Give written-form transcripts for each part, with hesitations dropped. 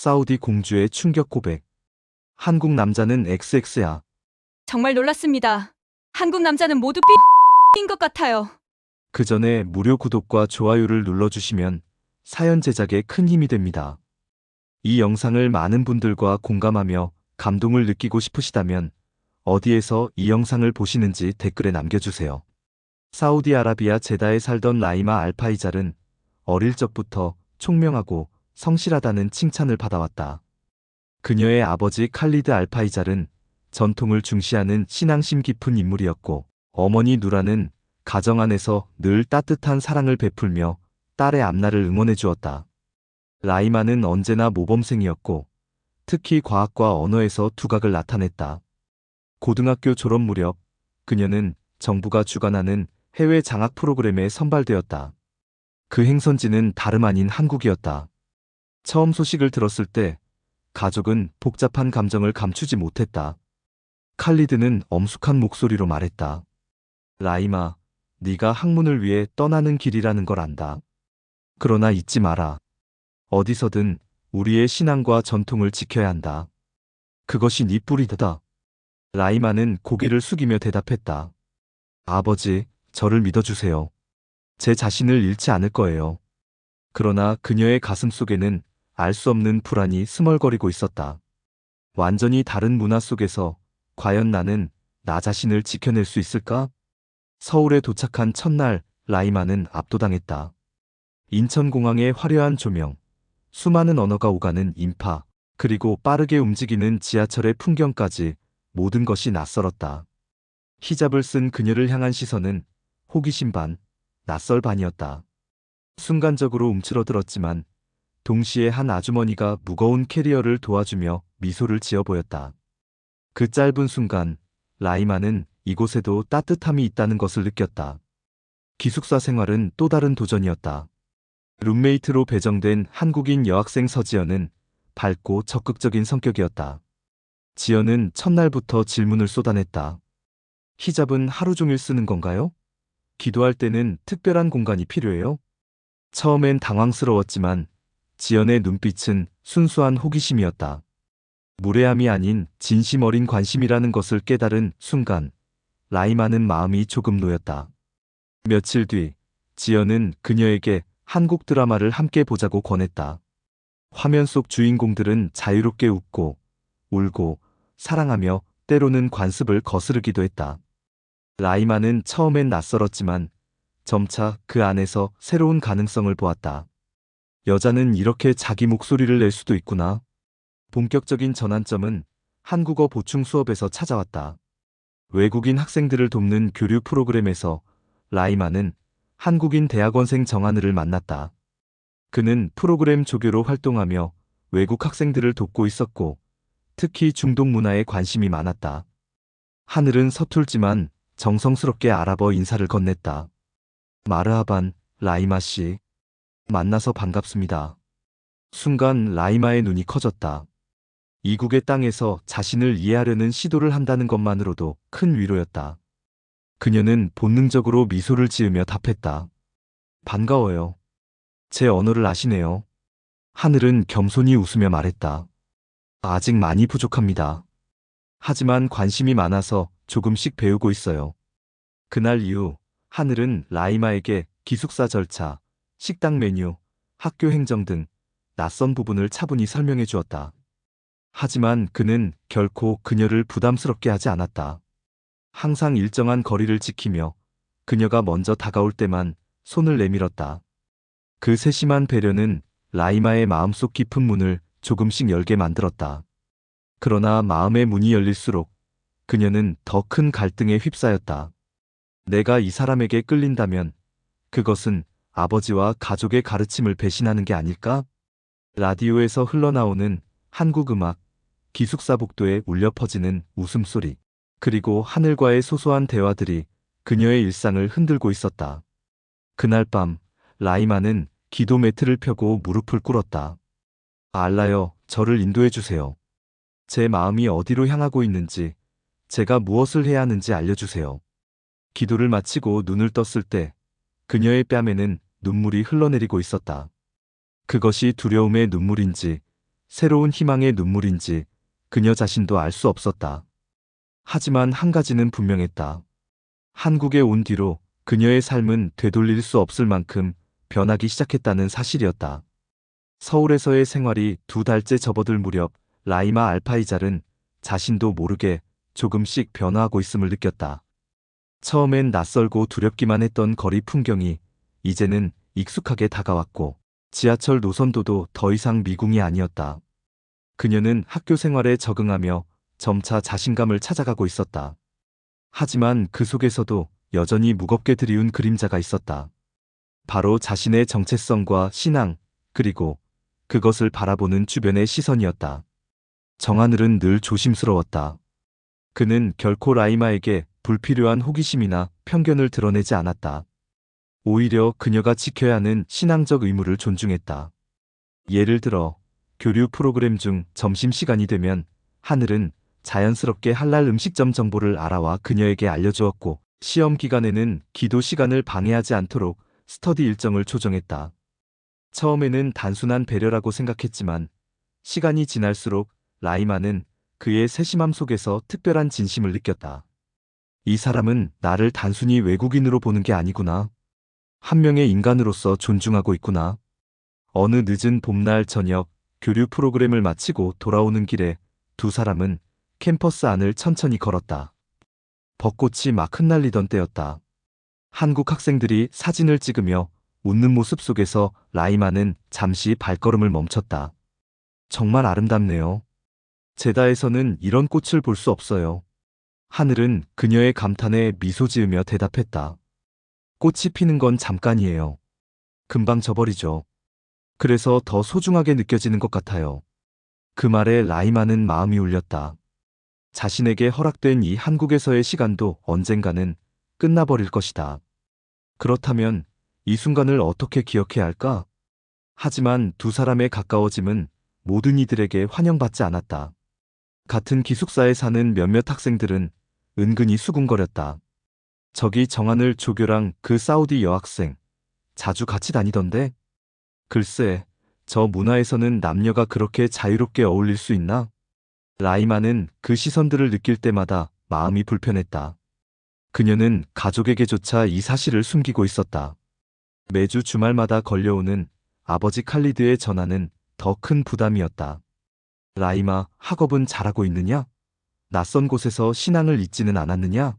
사우디 공주의 충격 고백. 한국 남자는 XX야. 정말 놀랐습니다. 한국 남자는 모두 B인 것 같아요. 그 전에 무료 구독과 좋아요를 눌러주시면 사연 제작에 큰 힘이 됩니다. 이 영상을 많은 분들과 공감하며 감동을 느끼고 싶으시다면 어디에서 이 영상을 보시는지 댓글에 남겨주세요. 사우디아라비아 제다에 살던 라이마 알파이잘은 어릴 적부터 총명하고 성실하다는 칭찬을 받아왔다. 그녀의 아버지 칼리드 알파이잘은 전통을 중시하는 신앙심 깊은 인물이었고, 어머니 누라는 가정 안에서 늘 따뜻한 사랑을 베풀며 딸의 앞날을 응원해 주었다. 라이마는 언제나 모범생이었고, 특히 과학과 언어에서 두각을 나타냈다. 고등학교 졸업 무렵 그녀는 정부가 주관하는 해외 장학 프로그램에 선발되었다. 그 행선지는 다름 아닌 한국이었다. 처음 소식을 들었을 때 가족은 복잡한 감정을 감추지 못했다. 칼리드는 엄숙한 목소리로 말했다. 라이마, 네가 학문을 위해 떠나는 길이라는 걸 안다. 그러나 잊지 마라. 어디서든 우리의 신앙과 전통을 지켜야 한다. 그것이 네 뿌리다. 라이마는 고개를 숙이며 대답했다. 아버지, 저를 믿어주세요. 제 자신을 잃지 않을 거예요. 그러나 그녀의 가슴 속에는 알 수 없는 불안이 스멀거리고 있었다. 완전히 다른 문화 속에서 과연 나는 나 자신을 지켜낼 수 있을까? 서울에 도착한 첫날 라이마는 압도당했다. 인천공항의 화려한 조명, 수많은 언어가 오가는 인파, 그리고 빠르게 움직이는 지하철의 풍경까지 모든 것이 낯설었다. 히잡을 쓴 그녀를 향한 시선은 호기심 반, 낯설 반이었다. 순간적으로 움츠러들었지만 동시에 한 아주머니가 무거운 캐리어를 도와주며 미소를 지어 보였다. 그 짧은 순간 라이마는 이곳에도 따뜻함이 있다는 것을 느꼈다. 기숙사 생활은 또 다른 도전이었다. 룸메이트로 배정된 한국인 여학생 서지연은 밝고 적극적인 성격이었다. 지연은 첫날부터 질문을 쏟아냈다. 히잡은 하루 종일 쓰는 건가요? 기도할 때는 특별한 공간이 필요해요? 처음엔 당황스러웠지만 지연의 눈빛은 순수한 호기심이었다. 무례함이 아닌 진심 어린 관심이라는 것을 깨달은 순간 라이마는 마음이 조금 놓였다. 며칠 뒤 지연은 그녀에게 한국 드라마를 함께 보자고 권했다. 화면 속 주인공들은 자유롭게 웃고 울고 사랑하며 때로는 관습을 거스르기도 했다. 라이마는 처음엔 낯설었지만 점차 그 안에서 새로운 가능성을 보았다. 여자는 이렇게 자기 목소리를 낼 수도 있구나. 본격적인 전환점은 한국어 보충 수업에서 찾아왔다. 외국인 학생들을 돕는 교류 프로그램에서 라이마는 한국인 대학원생 정하늘을 만났다. 그는 프로그램 조교로 활동하며 외국 학생들을 돕고 있었고, 특히 중동 문화에 관심이 많았다. 하늘은 서툴지만 정성스럽게 알아봐 인사를 건넸다. 마르하반, 라이마 씨. 만나서 반갑습니다. 순간 라이마의 눈이 커졌다. 이국의 땅에서 자신을 이해하려는 시도를 한다는 것만으로도 큰 위로였다. 그녀는 본능적으로 미소를 지으며 답했다. 반가워요. 제 언어를 아시네요. 하늘은 겸손히 웃으며 말했다. 아직 많이 부족합니다. 하지만 관심이 많아서 조금씩 배우고 있어요. 그날 이후 하늘은 라이마에게 기숙사 절차, 식당 메뉴, 학교 행정 등 낯선 부분을 차분히 설명해 주었다. 하지만 그는 결코 그녀를 부담스럽게 하지 않았다. 항상 일정한 거리를 지키며 그녀가 먼저 다가올 때만 손을 내밀었다. 그 세심한 배려는 라이마의 마음속 깊은 문을 조금씩 열게 만들었다. 그러나 마음의 문이 열릴수록 그녀는 더 큰 갈등에 휩싸였다. 내가 이 사람에게 끌린다면 그것은 아버지와 가족의 가르침을 배신하는 게 아닐까? 라디오에서 흘러나오는 한국 음악, 기숙사 복도에 울려 퍼지는 웃음소리, 그리고 하늘과의 소소한 대화들이 그녀의 일상을 흔들고 있었다. 그날 밤 라이마는 기도 매트를 펴고 무릎을 꿇었다. 알라여, 저를 인도해 주세요. 제 마음이 어디로 향하고 있는지, 제가 무엇을 해야 하는지 알려주세요. 기도를 마치고 눈을 떴을 때 그녀의 뺨에는 눈물이 흘러내리고 있었다. 그것이 두려움의 눈물인지 새로운 희망의 눈물인지 그녀 자신도 알 수 없었다. 하지만 한 가지는 분명했다. 한국에 온 뒤로 그녀의 삶은 되돌릴 수 없을 만큼 변하기 시작했다는 사실이었다. 서울에서의 생활이 2달째 접어들 무렵 라이마 알파이잘은 자신도 모르게 조금씩 변화하고 있음을 느꼈다. 처음엔 낯설고 두렵기만 했던 거리 풍경이 이제는 익숙하게 다가왔고 지하철 노선도도 더 이상 미궁이 아니었다. 그녀는 학교 생활에 적응하며 점차 자신감을 찾아가고 있었다. 하지만 그 속에서도 여전히 무겁게 드리운 그림자가 있었다. 바로 자신의 정체성과 신앙, 그리고 그것을 바라보는 주변의 시선이었다. 정하늘은 늘 조심스러웠다. 그는 결코 라이마에게 불필요한 호기심이나 편견을 드러내지 않았다. 오히려 그녀가 지켜야 하는 신앙적 의무를 존중했다. 예를 들어 교류 프로그램 중 점심시간이 되면 하늘은 자연스럽게 할랄 음식점 정보를 알아와 그녀에게 알려주었고, 시험 기간에는 기도 시간을 방해하지 않도록 스터디 일정을 조정했다. 처음에는 단순한 배려라고 생각했지만 시간이 지날수록 라이마는 그의 세심함 속에서 특별한 진심을 느꼈다. 이 사람은 나를 단순히 외국인으로 보는 게 아니구나. 한 명의 인간으로서 존중하고 있구나. 어느 늦은 봄날 저녁, 교류 프로그램을 마치고 돌아오는 길에 두 사람은 캠퍼스 안을 천천히 걸었다. 벚꽃이 막 흩날리던 때였다. 한국 학생들이 사진을 찍으며 웃는 모습 속에서 라이마는 잠시 발걸음을 멈췄다. 정말 아름답네요. 제다에서는 이런 꽃을 볼 수 없어요. 하늘은 그녀의 감탄에 미소 지으며 대답했다. 꽃이 피는 건 잠깐이에요. 금방 져버리죠. 그래서 더 소중하게 느껴지는 것 같아요. 그 말에 라이마는 마음이 울렸다. 자신에게 허락된 이 한국에서의 시간도 언젠가는 끝나버릴 것이다. 그렇다면 이 순간을 어떻게 기억해야 할까? 하지만 두 사람의 가까워짐은 모든 이들에게 환영받지 않았다. 같은 기숙사에 사는 몇몇 학생들은 은근히 수군거렸다. 저기 정하늘 조교랑 그 사우디 여학생, 자주 같이 다니던데? 글쎄, 저 문화에서는 남녀가 그렇게 자유롭게 어울릴 수 있나? 라이마는 그 시선들을 느낄 때마다 마음이 불편했다. 그녀는 가족에게조차 이 사실을 숨기고 있었다. 매주 주말마다 걸려오는 아버지 칼리드의 전화는 더 큰 부담이었다. 라이마, 학업은 잘하고 있느냐? 낯선 곳에서 신앙을 잊지는 않았느냐?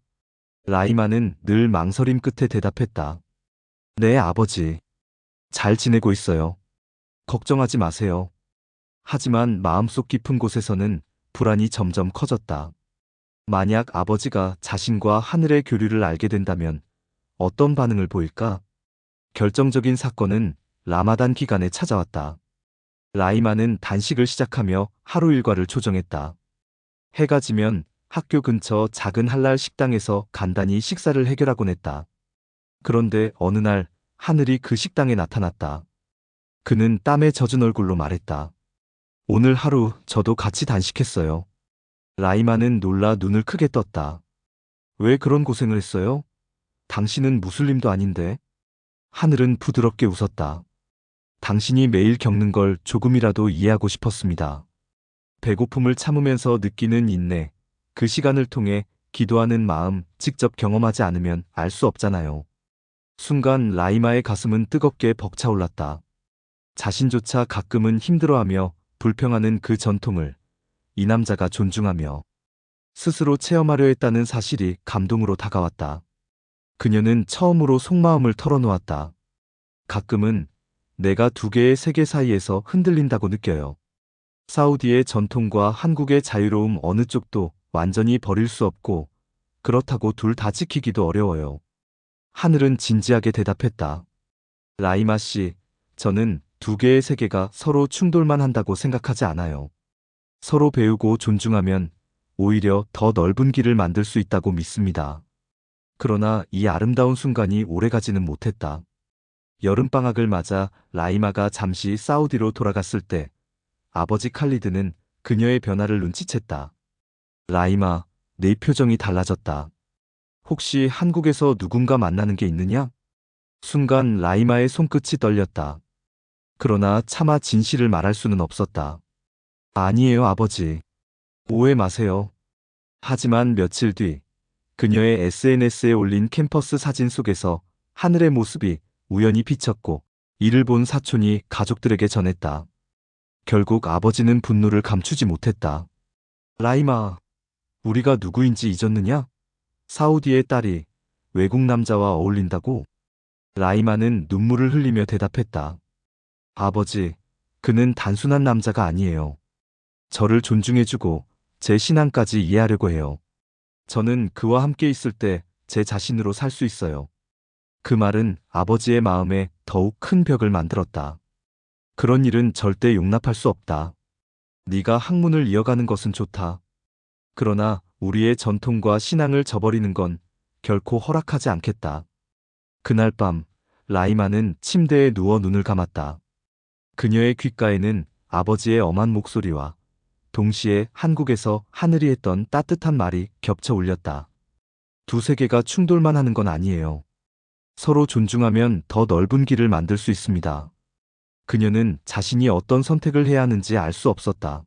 라이마는 늘 망설임 끝에 대답했다. 네, 아버지. 잘 지내고 있어요. 걱정하지 마세요. 하지만 마음속 깊은 곳에서는 불안이 점점 커졌다. 만약 아버지가 자신과 하늘의 교류를 알게 된다면 어떤 반응을 보일까? 결정적인 사건은 라마단 기간에 찾아왔다. 라이마는 단식을 시작하며 하루 일과를 조정했다. 해가 지면 학교 근처 작은 할랄 식당에서 간단히 식사를 해결하곤 했다. 그런데 어느 날 하늘이 그 식당에 나타났다. 그는 땀에 젖은 얼굴로 말했다. 오늘 하루 저도 같이 단식했어요. 라이마는 놀라 눈을 크게 떴다. 왜 그런 고생을 했어요? 당신은 무슬림도 아닌데. 하늘은 부드럽게 웃었다. 당신이 매일 겪는 걸 조금이라도 이해하고 싶었습니다. 배고픔을 참으면서 느끼는 인내, 그 시간을 통해 기도하는 마음 직접 경험하지 않으면 알 수 없잖아요. 순간 라이마의 가슴은 뜨겁게 벅차올랐다. 자신조차 가끔은 힘들어하며 불평하는 그 전통을 이 남자가 존중하며 스스로 체험하려 했다는 사실이 감동으로 다가왔다. 그녀는 처음으로 속마음을 털어놓았다. 가끔은 내가 두 개의 세계 사이에서 흔들린다고 느껴요. 사우디의 전통과 한국의 자유로움 어느 쪽도 완전히 버릴 수 없고 그렇다고 둘 다 지키기도 어려워요. 하늘은 진지하게 대답했다. 라이마 씨, 저는 두 개의 세계가 서로 충돌만 한다고 생각하지 않아요. 서로 배우고 존중하면 오히려 더 넓은 길을 만들 수 있다고 믿습니다. 그러나 이 아름다운 순간이 오래가지는 못했다. 여름방학을 맞아 라이마가 잠시 사우디로 돌아갔을 때 아버지 칼리드는 그녀의 변화를 눈치챘다. 라이마, 내 표정이 달라졌다. 혹시 한국에서 누군가 만나는 게 있느냐? 순간 라이마의 손끝이 떨렸다. 그러나 차마 진실을 말할 수는 없었다. 아니에요, 아버지. 오해 마세요. 하지만 며칠 뒤 그녀의 SNS에 올린 캠퍼스 사진 속에서 하늘의 모습이 우연히 비쳤고 이를 본 사촌이 가족들에게 전했다. 결국 아버지는 분노를 감추지 못했다. 라이마, 우리가 누구인지 잊었느냐? 사우디의 딸이 외국 남자와 어울린다고? 라이마는 눈물을 흘리며 대답했다. 아버지, 그는 단순한 남자가 아니에요. 저를 존중해주고 제 신앙까지 이해하려고 해요. 저는 그와 함께 있을 때 제 자신으로 살 수 있어요. 그 말은 아버지의 마음에 더욱 큰 벽을 만들었다. 그런 일은 절대 용납할 수 없다. 네가 학문을 이어가는 것은 좋다. 그러나 우리의 전통과 신앙을 저버리는 건 결코 허락하지 않겠다. 그날 밤 라이마는 침대에 누워 눈을 감았다. 그녀의 귓가에는 아버지의 엄한 목소리와 동시에 한국에서 하늘이 했던 따뜻한 말이 겹쳐 울렸다. 두 세계가 충돌만 하는 건 아니에요. 서로 존중하면 더 넓은 길을 만들 수 있습니다. 그녀는 자신이 어떤 선택을 해야 하는지 알 수 없었다.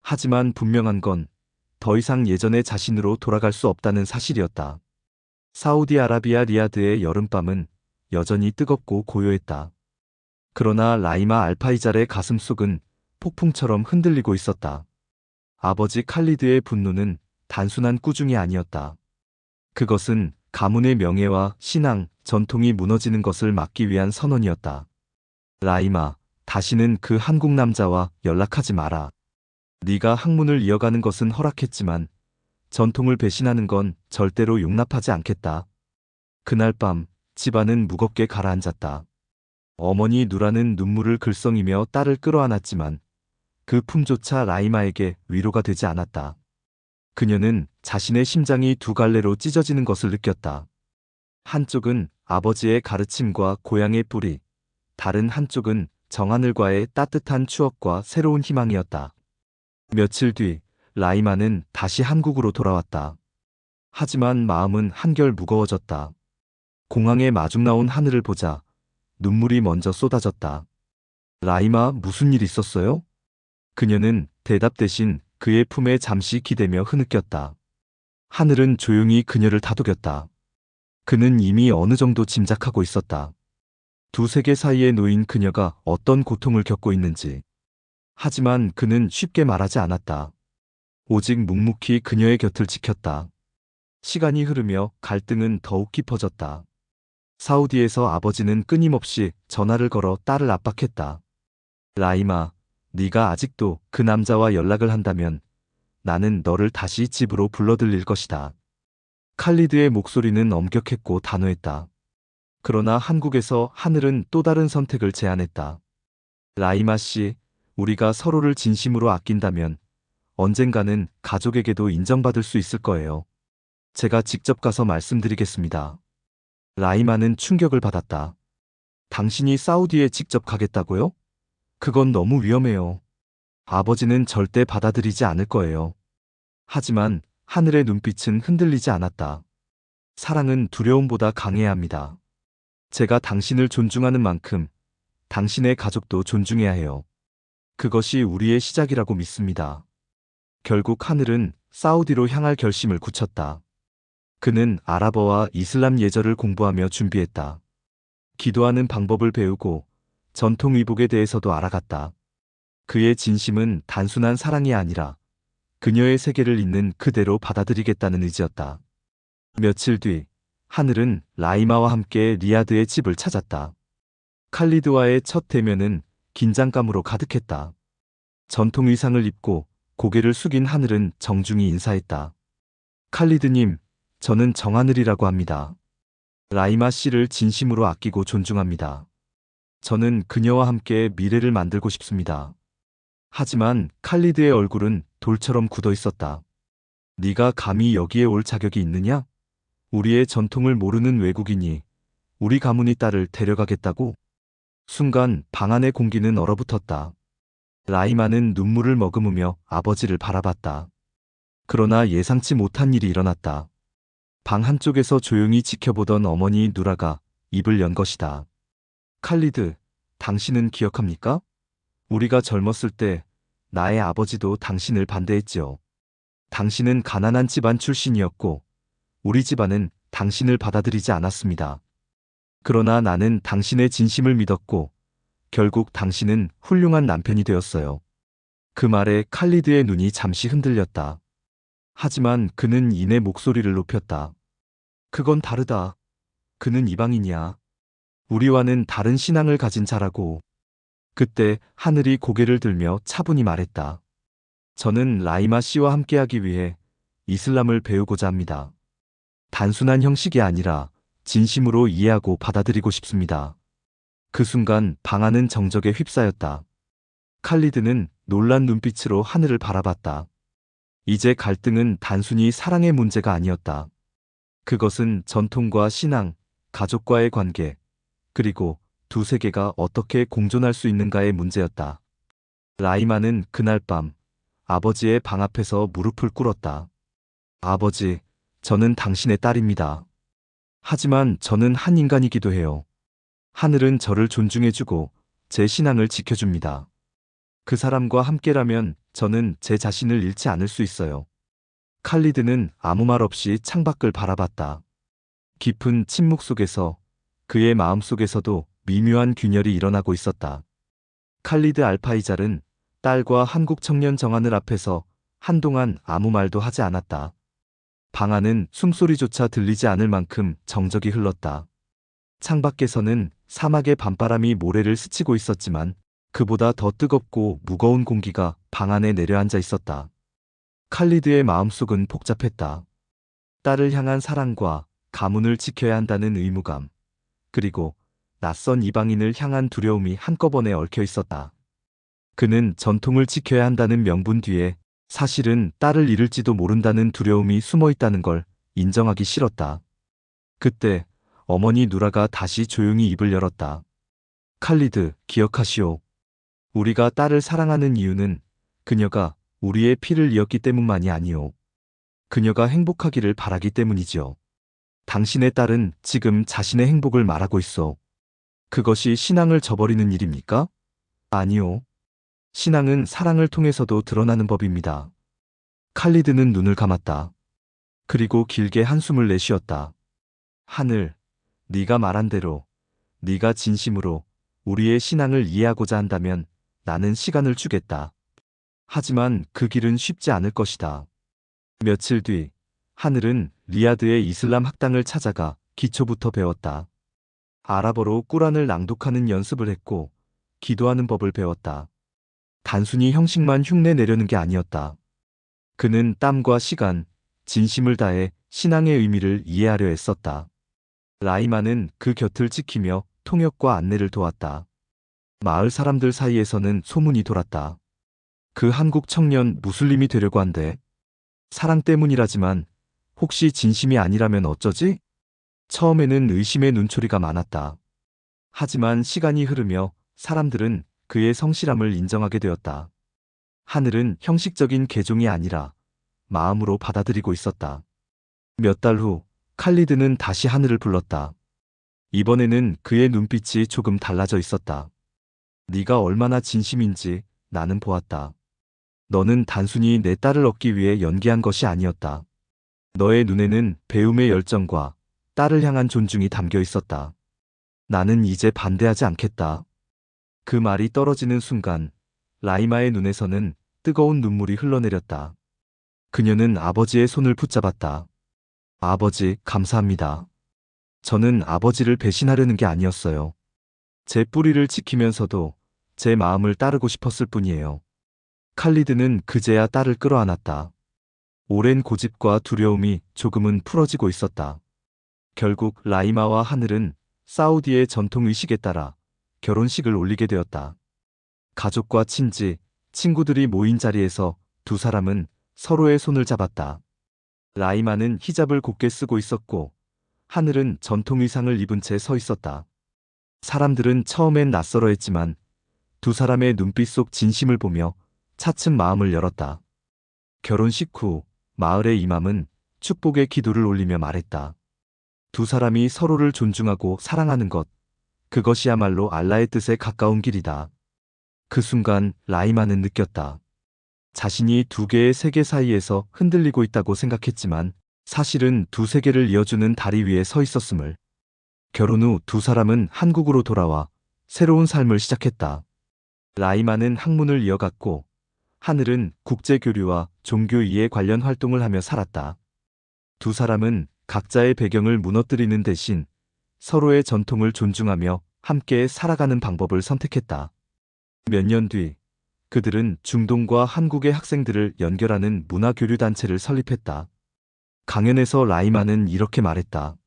하지만 분명한 건 더 이상 예전의 자신으로 돌아갈 수 없다는 사실이었다. 사우디아라비아 리야드의 여름밤은 여전히 뜨겁고 고요했다. 그러나 라이마 알파이잘의 가슴속은 폭풍처럼 흔들리고 있었다. 아버지 칼리드의 분노는 단순한 꾸중이 아니었다. 그것은 가문의 명예와 신앙, 전통이 무너지는 것을 막기 위한 선언이었다. 라이마, 다시는 그 한국 남자와 연락하지 마라. 네가 학문을 이어가는 것은 허락했지만 전통을 배신하는 건 절대로 용납하지 않겠다. 그날 밤 집안은 무겁게 가라앉았다. 어머니 누라는 눈물을 글썽이며 딸을 끌어안았지만 그 품조차 라이마에게 위로가 되지 않았다. 그녀는 자신의 심장이 두 갈래로 찢어지는 것을 느꼈다. 한쪽은 아버지의 가르침과 고향의 뿌리, 다른 한쪽은 정하늘과의 따뜻한 추억과 새로운 희망이었다. 며칠 뒤 라이마는 다시 한국으로 돌아왔다. 하지만 마음은 한결 무거워졌다. 공항에 마중 나온 하늘을 보자 눈물이 먼저 쏟아졌다. 라이마, 무슨 일 있었어요? 그녀는 대답 대신 그의 품에 잠시 기대며 흐느꼈다. 하늘은 조용히 그녀를 다독였다. 그는 이미 어느 정도 짐작하고 있었다. 두 세계 사이에 놓인 그녀가 어떤 고통을 겪고 있는지. 하지만 그는 쉽게 말하지 않았다. 오직 묵묵히 그녀의 곁을 지켰다. 시간이 흐르며 갈등은 더욱 깊어졌다. 사우디에서 아버지는 끊임없이 전화를 걸어 딸을 압박했다. 라이마, 네가 아직도 그 남자와 연락을 한다면 나는 너를 다시 집으로 불러들일 것이다. 칼리드의 목소리는 엄격했고 단호했다. 그러나 한국에서 하늘은 또 다른 선택을 제안했다. 라이마 씨, 우리가 서로를 진심으로 아낀다면 언젠가는 가족에게도 인정받을 수 있을 거예요. 제가 직접 가서 말씀드리겠습니다. 라이마는 충격을 받았다. 당신이 사우디에 직접 가겠다고요? 그건 너무 위험해요. 아버지는 절대 받아들이지 않을 거예요. 하지만 하늘의 눈빛은 흔들리지 않았다. 사랑은 두려움보다 강해야 합니다. 제가 당신을 존중하는 만큼 당신의 가족도 존중해야 해요. 그것이 우리의 시작이라고 믿습니다. 결국 하늘은 사우디로 향할 결심을 굳혔다. 그는 아랍어와 이슬람 예절을 공부하며 준비했다. 기도하는 방법을 배우고 전통 의복에 대해서도 알아갔다. 그의 진심은 단순한 사랑이 아니라 그녀의 세계를 있는 그대로 받아들이겠다는 의지였다. 며칠 뒤 하늘은 라이마와 함께 리야드의 집을 찾았다. 칼리드와의 첫 대면은 긴장감으로 가득했다. 전통 의상을 입고 고개를 숙인 하늘은 정중히 인사했다. 칼리드님, 저는 정하늘이라고 합니다. 라이마 씨를 진심으로 아끼고 존중합니다. 저는 그녀와 함께 미래를 만들고 싶습니다. 하지만 칼리드의 얼굴은 돌처럼 굳어 있었다. 네가 감히 여기에 올 자격이 있느냐? 우리의 전통을 모르는 외국인이 우리 가문의 딸을 데려가겠다고? 순간 방 안의 공기는 얼어붙었다. 라이마는 눈물을 머금으며 아버지를 바라봤다. 그러나 예상치 못한 일이 일어났다. 방 한쪽에서 조용히 지켜보던 어머니 누라가 입을 연 것이다. 칼리드, 당신은 기억합니까? 우리가 젊었을 때 나의 아버지도 당신을 반대했지요. 당신은 가난한 집안 출신이었고, 우리 집안은 당신을 받아들이지 않았습니다. 그러나 나는 당신의 진심을 믿었고, 결국 당신은 훌륭한 남편이 되었어요. 그 말에 칼리드의 눈이 잠시 흔들렸다. 하지만 그는 이내 목소리를 높였다. 그건 다르다. 그는 이방인이야. 우리와는 다른 신앙을 가진 자라고. 그때 하늘이 고개를 들며 차분히 말했다. 저는 라이마 씨와 함께하기 위해 이슬람을 배우고자 합니다. 단순한 형식이 아니라 진심으로 이해하고 받아들이고 싶습니다. 그 순간 방 안은 정적에 휩싸였다. 칼리드는 놀란 눈빛으로 하늘을 바라봤다. 이제 갈등은 단순히 사랑의 문제가 아니었다. 그것은 전통과 신앙, 가족과의 관계, 그리고 두 세계가 어떻게 공존할 수 있는가의 문제였다. 라이마는 그날 밤 아버지의 방 앞에서 무릎을 꿇었다. 아버지, 저는 당신의 딸입니다. 하지만 저는 한 인간이기도 해요. 하늘은 저를 존중해주고 제 신앙을 지켜줍니다. 그 사람과 함께라면 저는 제 자신을 잃지 않을 수 있어요. 칼리드는 아무 말 없이 창밖을 바라봤다. 깊은 침묵 속에서 그의 마음속에서도 미묘한 균열이 일어나고 있었다. 칼리드 알파이잘은 딸과 한국 청년 정한을 앞에서 한동안 아무 말도 하지 않았다. 방 안은 숨소리조차 들리지 않을 만큼 정적이 흘렀다. 창밖에서는 사막의 밤바람이 모래를 스치고 있었지만 그보다 더 뜨겁고 무거운 공기가 방 안에 내려앉아 있었다. 칼리드의 마음속은 복잡했다. 딸을 향한 사랑과 가문을 지켜야 한다는 의무감, 그리고 낯선 이방인을 향한 두려움이 한꺼번에 얽혀 있었다. 그는 전통을 지켜야 한다는 명분 뒤에 사실은 딸을 잃을지도 모른다는 두려움이 숨어 있다는 걸 인정하기 싫었다. 그때 어머니 누라가 다시 조용히 입을 열었다. 칼리드, 기억하시오. 우리가 딸을 사랑하는 이유는 그녀가 우리의 피를 이었기 때문만이 아니오. 그녀가 행복하기를 바라기 때문이지요. 당신의 딸은 지금 자신의 행복을 말하고 있어. 그것이 신앙을 저버리는 일입니까? 아니오. 신앙은 사랑을 통해서도 드러나는 법입니다. 칼리드는 눈을 감았다. 그리고 길게 한숨을 내쉬었다. 하늘, 네가 말한 대로, 네가 진심으로 우리의 신앙을 이해하고자 한다면 나는 시간을 주겠다. 하지만 그 길은 쉽지 않을 것이다. 며칠 뒤, 하늘은 리야드의 이슬람 학당을 찾아가 기초부터 배웠다. 아랍어로 꾸란을 낭독하는 연습을 했고, 기도하는 법을 배웠다. 단순히 형식만 흉내 내려는 게 아니었다. 그는 땀과 시간, 진심을 다해 신앙의 의미를 이해하려 애썼다. 라이마는 그 곁을 지키며 통역과 안내를 도왔다. 마을 사람들 사이에서는 소문이 돌았다. 그 한국 청년 무슬림이 되려고 한대. 사랑 때문이라지만 혹시 진심이 아니라면 어쩌지? 처음에는 의심의 눈초리가 많았다. 하지만 시간이 흐르며 사람들은 그의 성실함을 인정하게 되었다. 하늘은 형식적인 개종이 아니라 마음으로 받아들이고 있었다. 몇 달 후 칼리드는 다시 하늘을 불렀다. 이번에는 그의 눈빛이 조금 달라져 있었다. 네가 얼마나 진심인지 나는 보았다. 너는 단순히 내 딸을 얻기 위해 연기한 것이 아니었다. 너의 눈에는 배움의 열정과 딸을 향한 존중이 담겨 있었다. 나는 이제 반대하지 않겠다. 그 말이 떨어지는 순간 라이마의 눈에서는 뜨거운 눈물이 흘러내렸다. 그녀는 아버지의 손을 붙잡았다. 아버지, 감사합니다. 저는 아버지를 배신하려는 게 아니었어요. 제 뿌리를 지키면서도 제 마음을 따르고 싶었을 뿐이에요. 칼리드는 그제야 딸을 끌어안았다. 오랜 고집과 두려움이 조금은 풀어지고 있었다. 결국 라이마와 하늘은 사우디의 전통 의식에 따라 결혼식을 올리게 되었다. 가족과 친지, 친구들이 모인 자리에서 두 사람은 서로의 손을 잡았다. 라이마는 히잡을 곧게 쓰고 있었고 하늘은 전통 의상을 입은 채 서 있었다. 사람들은 처음엔 낯설어했지만 두 사람의 눈빛 속 진심을 보며 차츰 마음을 열었다. 결혼식 후 마을의 이맘은 축복의 기도를 올리며 말했다. 두 사람이 서로를 존중하고 사랑하는 것, 그것이야말로 알라의 뜻에 가까운 길이다. 그 순간 라이마는 느꼈다. 자신이 두 개의 세계 사이에서 흔들리고 있다고 생각했지만 사실은 두 세계를 이어주는 다리 위에 서 있었음을. 결혼 후 두 사람은 한국으로 돌아와 새로운 삶을 시작했다. 라이마는 학문을 이어갔고 하늘은 국제교류와 종교 이해 관련 활동을 하며 살았다. 두 사람은 각자의 배경을 무너뜨리는 대신 서로의 전통을 존중하며 함께 살아가는 방법을 선택했다. 몇 년 뒤, 그들은 중동과 한국의 학생들을 연결하는 문화교류단체를 설립했다. 강연에서 라이마는 이렇게 말했다.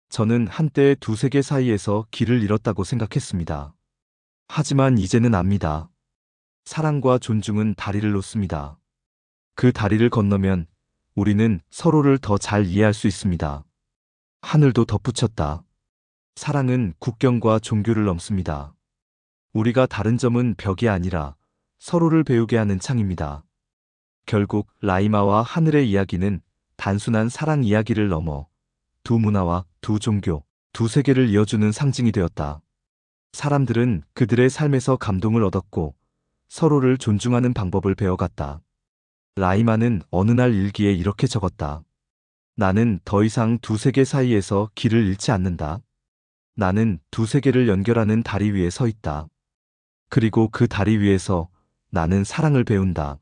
저는 한때 두 세계 사이에서 길을 잃었다고 생각했습니다. 하지만 이제는 압니다. 사랑과 존중은 다리를 놓습니다. 그 다리를 건너면 우리는 서로를 더 잘 이해할 수 있습니다. 하늘도 덧붙였다. 사랑은 국경과 종교를 넘습니다. 우리가 다른 점은 벽이 아니라 서로를 배우게 하는 창입니다. 결국 라이마와 하늘의 이야기는 단순한 사랑 이야기를 넘어 두 문화와 두 종교, 두 세계를 이어주는 상징이 되었다. 사람들은 그들의 삶에서 감동을 얻었고 서로를 존중하는 방법을 배워갔다. 라이마는 어느 날 일기에 이렇게 적었다. 나는 더 이상 두 세계 사이에서 길을 잃지 않는다. 나는 두 세계를 연결하는 다리 위에 서 있다. 그리고 그 다리 위에서 나는 사랑을 배운다.